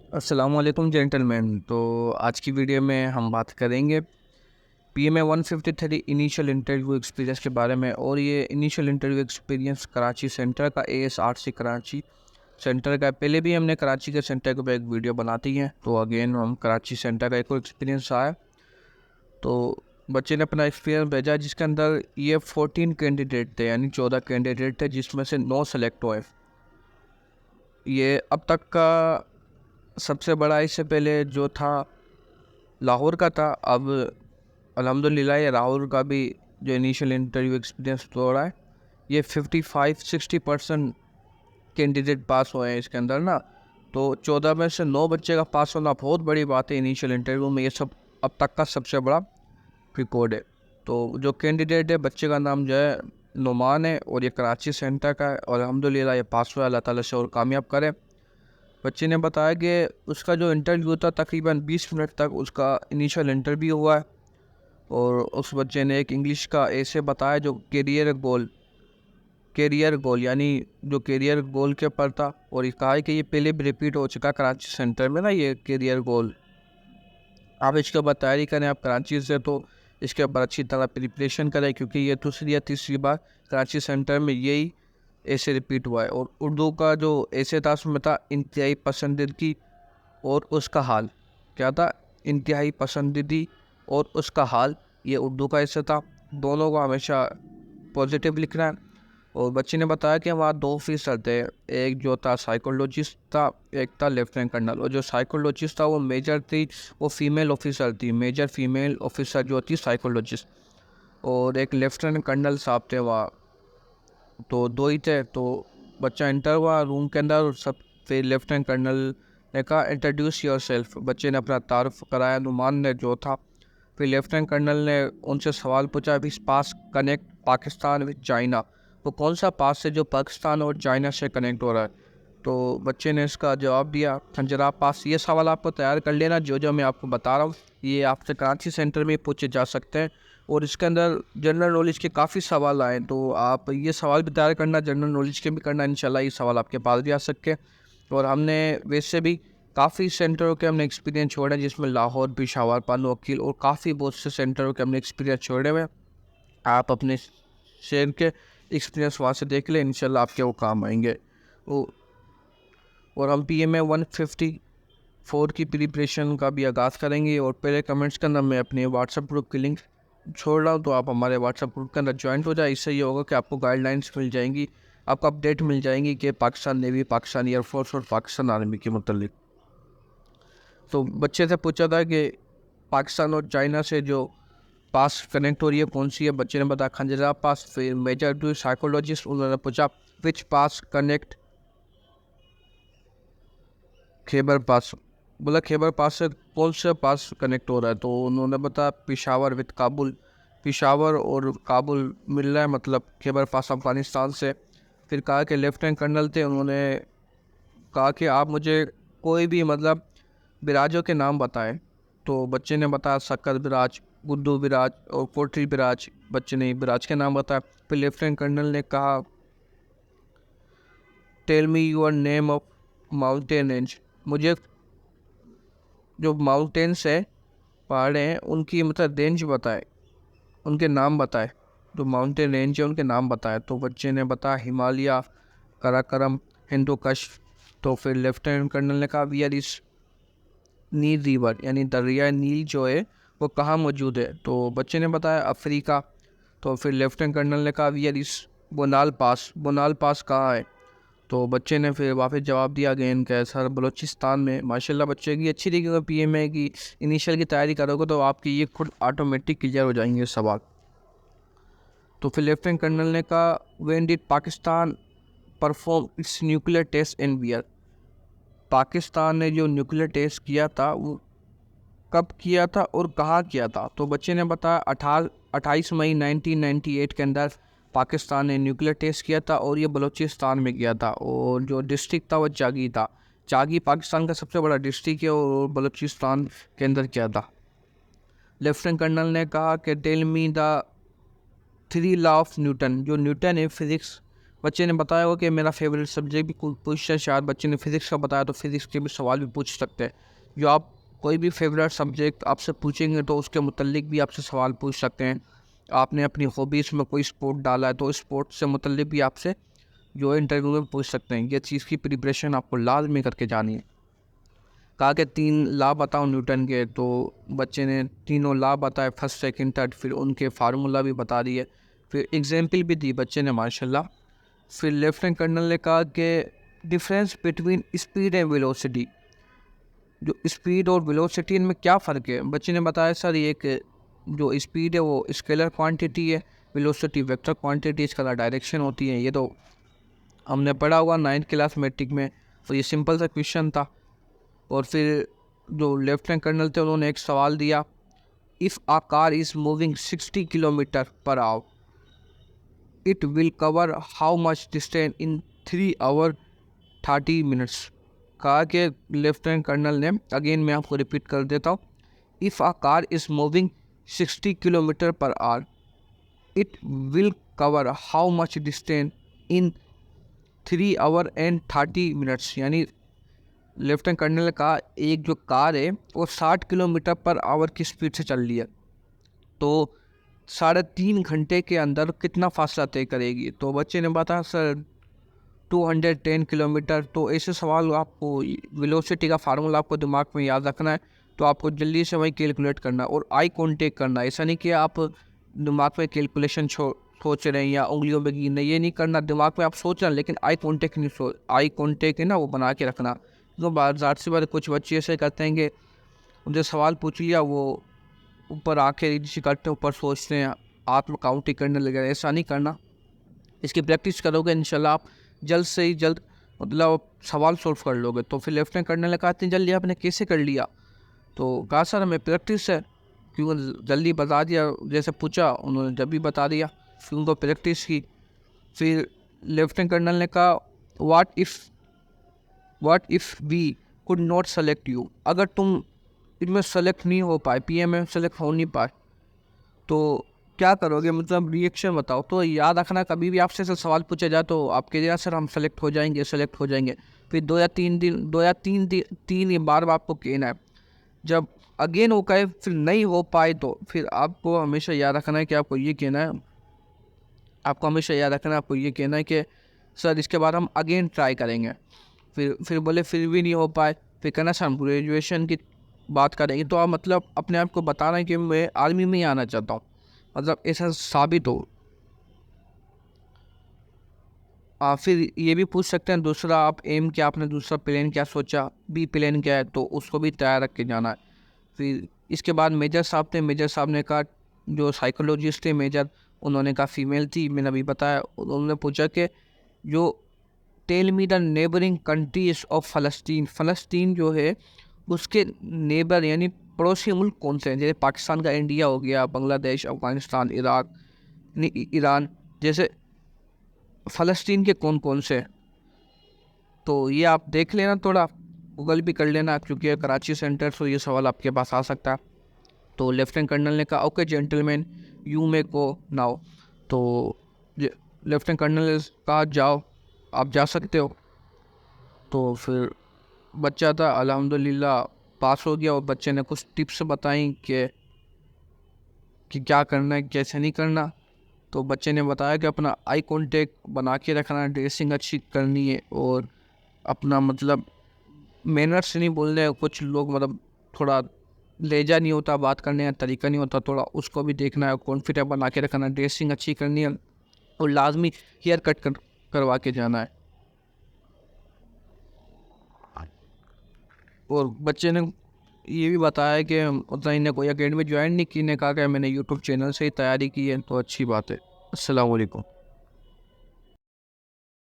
अस्सलामुअलैकुम जेंटलमैन। तो आज की वीडियो में हम बात करेंगे PMA 153 इनिशियल इंटरव्यू एक्सपीरियंस के बारे में। और ये initial interview experience Karachi centre का ASRC कराची सेंटर का। पहले भी हमने कराची के सेंटर के ऊपर एक वीडियो बनाती है, तो अगेन हम कराची सेंटर का एक और एक्सपीरियंस आया। तो बच्चे ने अपना एक्सपीरियंस भेजा जिसके अंदर ये 14 कैंडिडेट थे, यानी 14 कैंडिडेट थे जिसमें से 9 सेलेक्ट हुए। ये अब तक का सबसे बड़ा, इससे पहले जो था लाहौर का था। अब अल्हम्दुलिल्लाह ये लाहौर का भी जो इनिशियल इंटरव्यू एक्सपीरियंस हो रहा है, ये 55-60% कैंडिडेट पास हुए हैं इसके अंदर ना। तो 14 में से 9 बच्चे का पास होना बहुत बड़ी बात है इनिशियल इंटरव्यू में। ये सब अब तक का सबसे बड़ा रिकॉर्ड है। तो जो कैंडिडेट है, बच्चे का नाम जो है नुमान है और ये कराची सेंटर का है, और अल्हम्दुलिल्लाह ये पास हुआ। अल्लाह ताला से और कामयाब करे। बच्चे ने बताया कि उसका जो इंटरव्यू था तकरीबन 20 मिनट तक उसका इनिशियल इंटरव्यू हुआ है। और उस बच्चे ने एक इंग्लिश का ऐसे बताया जो कैरियर गोल यानी जो कैरियर गोल के ऊपर था। और ये कहा है कि ये पहले भी रिपीट हो चुका कराची सेंटर में ना, ये कैरियर गोल। आप इसके ऊपर तैयारी करें, आप कराची से, तो इसके ऊपर अच्छी तरह प्रिपरेशन करें, क्योंकि ये दूसरी या तीसरी बार कराची सेंटर में यही ऐसे रिपीट हुआ है। और उर्दू का जो ऐसे था उसमें था इंतहाई पसंदीदगी और उसका हाल। क्या था? इंतहाई पसंदीदी और उसका हाल। ये उर्दू का ऐसे था। दोनों को हमेशा पॉजिटिव लिखना है। और बच्चे ने बताया कि वहाँ 2 ऑफिसर थे। एक जो था साइकोलॉजिस्ट था, एक था लेफ्टिनेंट कर्नल। और जो साइकोलॉजिस्ट था वो मेजर थी, वो फीमेल ऑफिसर थी, मेजर फीमेल ऑफिसर जो थी साइकोलॉजिस्ट। और एक लेफ्टिनेंट कर्नल साहब थे वहाँ। तो 2 ही थे। तो बच्चा एंटर हुआ रूम के अंदर और सब। फिर लेफ्टिनेंट कर्नल ने कहा इंट्रोड्यूस योर सेल्फ। बच्चे ने अपना तारुफ कराया, नुमान ने जो था। फिर लेफ्टिनेंट कर्नल ने उनसे सवाल पूछा, विच पास कनेक्ट पाकिस्तान विद चाइना। वो कौन सा पास है जो पाकिस्तान और चाइना से कनेक्ट हो रहा है? तो बच्चे ने इसका जवाब दिया खंजरा पास। ये सवाल आपको तैयार कर लेना, जो जो मैं आपको बता रहा हूँ ये आपसे कराची सेंटर में पूछे जा सकते हैं। और इसके अंदर जनरल नॉलेज के काफ़ी सवाल आए, तो आप ये सवाल भी तैयार करना, जनरल नॉलेज के भी करना। इंशाल्लाह ये सवाल आपके पास भी आ सके। और हमने वैसे भी काफ़ी सेंटरों के हमने एक्सपीरियंस छोड़े हैं, जिसमें लाहौर, पेशावर, पानो वकील और काफ़ी बहुत से सेंटरों के हमने एक्सपीरियंस छोड़े हुए हैं। आप अपने शहर के एक्सपीरियंस वहाँ से देख लें, इंशाल्लाह आपके वो काम आएंगे। और हम PMA 154 की प्रिपरेशन का भी आगाज़ करेंगे। और पहले कमेंट्स के अंदर मैं अपने व्हाट्सएप ग्रुप की लिंक छोड़ रहा हूँ, तो आप हमारे व्हाट्सएप ग्रुप के अंदर ज्वाइंट हो जाए। इससे ये होगा कि आपको गाइडलाइंस मिल जाएंगी, आपको अपडेट मिल जाएंगी कि पाकिस्तान नेवी, पाकिस्तान एयरफोर्स और पाकिस्तान आर्मी के मतलब। तो बच्चे से पूछा था कि पाकिस्तान और चाइना से जो पास कनेक्ट हो रही है कौन सी है? बच्चे ने बताया खंजरा पास। फिर मेजर टू साइकोलॉजिस्ट, उन्होंने पूछा विच पास कनेक्ट खैबर पास। बोला खैबर पास से कौन सा पास कनेक्ट हो रहा है? तो उन्होंने बताया पिशावर विद काबुल। पिशावर और काबुल मिल रहा है, मतलब खैबर पास अफगानिस्तान से। फिर कहा कि लेफ्टिनेंट कर्नल थे, उन्होंने कहा कि आप मुझे कोई भी मतलब बिराजों के नाम बताएं। तो बच्चे ने बताया सक्कर बिराज, गुड्डू बिराज और कोटरी बिराज। बच्चे ने बिराज के नाम बताया। फिर लेफ्टिनेंट कर्नल ने कहा tell me your name of mountain range. मुझे जो माउंटेन्स है, पहाड़े हैं, उनकी मतलब रेंज बताए, उनके नाम बताए। जो माउंटेन रेंज है उनके नाम बताए। तो बच्चे ने बताया हिमालय, कराकरम, हिंदू कश। तो फिर लेफ्टिनेंट कर्नल ने कहा वियर इज नील रिवर, यानी दरिया नील जो है वो कहाँ मौजूद है? तो बच्चे ने बताया अफ्रीका। तो फिर लेफ्टिनेंट कर्नल ने कहा वियर इज बोनाल पास। बोनाल पास कहाँ है? तो बच्चे ने फिर वापस जवाब दिया अगेन कि सर बलूचिस्तान में। माशाल्लाह बच्चे की अच्छी तरीके से PMA की इनिशियल की तैयारी करोगे तो आपकी ये खुद ऑटोमेटिक क्लियर हो जाएंगे सवाल। तो फिर लेफ्टिनेंट कर्नल ने कहा when did Pakistan perform its nuclear test in year. Pakistan ने जो न्यूक्लियर टेस्ट किया था वो कब किया था और कहाँ किया था? तो बच्चे ने बताया 28 मई 1998 के अंदर पाकिस्तान ने न्यूक्लियर टेस्ट किया था, और ये बलूचिस्तान में किया था। और जो डिस्ट्रिक्ट था वो चागी था। चागी पाकिस्तान का सबसे बड़ा डिस्ट्रिक्ट है और बलूचिस्तान के अंदर किया था। लेफ्टिनेंट कर्नल ने कहा कि tell me the 3 law of Newton. जो न्यूटन है फिज़िक्स बच्चे ने बताया हो कि मेरा फेवरेट सब्जेक्ट भी पूछता है, शायद बच्चे ने फिज़िक्स का बताया तो फिज़िक्स के भी सवाल भी पूछ सकते हैं। जो आप कोई भी फेवरेट सब्जेक्ट आपसे पूछेंगे तो उसके मुतल्लिक भी आपसे सवाल पूछ सकते हैं। आपने अपनी हॉबीज़ में कोई स्पोर्ट डाला है तो स्पोर्ट से मुतल्लिक भी आपसे जो है इंटरव्यू में पूछ सकते हैं। ये चीज़ की प्रिपरेशन आपको लाजमी करके जानी है। कहा कि 3 लॉ बताओ न्यूटन के, तो बच्चे ने तीनों लॉ बताए, फर्स्ट सेकंड थर्ड, फिर उनके फार्मूला भी बता दिए, फिर एग्जाम्पल भी दी बच्चे ने माशाल्लाह। फिर लेफ्टिनेंट कर्नल ने कहा कि difference between speed and velocity, जो स्पीड और वेलोसिटी इनमें क्या फ़र्क है। बच्चे ने बताया सर ये कि जो स्पीड है वो स्केलर क्वांटिटी है, वेलोसिटी वेक्टर क्वांटिटी, इसका डायरेक्शन होती है। ये तो हमने पढ़ा हुआ 9th क्लास मैट्रिक में, तो ये सिंपल सा क्वेश्चन था। और फिर जो लेफ्टिनेंट कर्नल थे उन्होंने एक सवाल दिया, if a car is moving 60 kilometre per hour it will cover how much distance in 3 hour 30 minutes. कहा कि लेफ्टिनेंट कर्नल ने, अगेन मैं आपको रिपीट कर देता हूँ, if a car is moving 60 kilometre per hour it will cover how much distance in 3 hour and 30 minutes. यानी lieutenant colonel ने कहा एक जो कार है वो 60 किलोमीटर पर आवर की स्पीड से चल रही है, तो 3.5 घंटे के अंदर कितना फासला तय करेगी। तो बच्चे ने बताया सर 210 किलोमीटर। तो ऐसे सवाल आपको वेलोसिटी का फार्मूला आपको दिमाग में याद रखना है, तो आपको जल्दी से वही कैलकुलेट करना है और आई कांटेक्ट करना है। ऐसा नहीं कि आप दिमाग में कैलकुलेशन सोच रहे हैं या उंगलियों में गिन रहे हैं, ये नहीं करना। दिमाग में आप सोच रहे हैं लेकिन आई कांटेक्ट नहीं, आई कांटेक्ट है ना वो बना के रखना। तो ज़ाहिर सी बात, कुछ बच्चे ऐसे करते हैं कि उनसे सवाल पूछ लिया, वो ऊपर आंखें नीचे करते हैं, ऊपर सोचते हैं, हाथ में काउंटिंग करने लगे। ऐसा नहीं करना। इसकी प्रैक्टिस करोगे इंशाल्लाह आप जल्द से ही जल्द मतलब सवाल सॉल्व कर लोगे। तो फिर लेफ्टिनेंट कर्नल ने कहा इतनी जल्दी आपने कैसे कर लिया। तो कहा सर हमें प्रैक्टिस है, क्योंकि जल्दी बता दिया, जैसे पूछा उन्होंने जब भी बता दिया, फिर उनको प्रैक्टिस की। फिर लेफ्टिनेंट कर्नल ने कहा what if we could not select you, अगर तुम इनमें सेलेक्ट नहीं हो पाए, पीएम में सेलेक्ट हो नहीं पाए तो क्या करोगे, मतलब रिएक्शन बताओ। तो याद रखना, कभी भी आपसे सवाल पूछा जाए तो आप कहिएगा सर हम सेलेक्ट हो जाएंगे। फिर 2 या 3 दिन, 2 या 3 या बार आपको कहना है। जब अगेन वो कहे फिर नहीं हो पाए तो फिर आपको हमेशा याद रखना है कि आपको ये कहना है, आपको ये कहना है कि सर इसके बाद हम अगेन ट्राई करेंगे। फिर बोले फिर भी नहीं हो पाए, फिर कहना सर हम ग्रेजुएशन की बात करेंगे। तो आप मतलब अपने आप को बता रहे हैं कि मैं आर्मी में ही आना चाहता हूँ, मतलब ऐसा साबित हो। फिर ये भी पूछ सकते हैं दूसरा आप एम क्या, आपने दूसरा प्लान क्या सोचा, बी प्लान क्या है, तो उसको भी तैयार रख के जाना है। फिर इसके बाद मेजर साहब ने कहा, जो साइकोलॉजिस्ट थे मेजर, उन्होंने कहा फीमेल थी, मैंने अभी बताया। उन्होंने पूछा कि जो tell me the neighbouring countries of फ़लस्तीन जो है उसके नेबर यानी पड़ोसी मुल्क कौन से हैं। जैसे पाकिस्तान का इंडिया हो गया, बांग्लादेश, अफ़गानिस्तान, इराक, ईरान, जैसे फ़लस्तीन के कौन कौन से। तो ये आप देख लेना, थोड़ा गूगल भी कर लेना, क्योंकि कराची सेंटर से ये सवाल आपके पास आ सकता है। तो लेफ्टिनेंट कर्नल ने कहा okay gentleman you may go now. तो लेफ्टिनेंट कर्नल ने कहा जाओ, आप जा सकते हो। तो फिर बच्चा था अल्हम्दुलिल्लाह पास हो गया, और बच्चे ने कुछ टिप्स बताई कि क्या करना है कैसे नहीं करना। तो बच्चे ने बताया कि अपना आई कांटेक्ट बना के रखना है, ड्रेसिंग अच्छी करनी है, और अपना मतलब मैनर्स से नहीं बोलने हैं। कुछ लोग मतलब थोड़ा लहजा नहीं होता, बात करने का तरीका नहीं होता, थोड़ा उसको भी देखना है। कॉन्फिडेंट बना के रखना है, ड्रेसिंग अच्छी करनी है, और लाजमी हेयर कट करवा के जाना है। और बच्चे ने ये भी बताया कि उतना इन्हें कोई अकेडमी ज्वाइन नहीं की, ने कहा कि मैंने यूट्यूब चैनल से ही तैयारी की है। तो अच्छी बात है। अस्सलाम वालेकुम।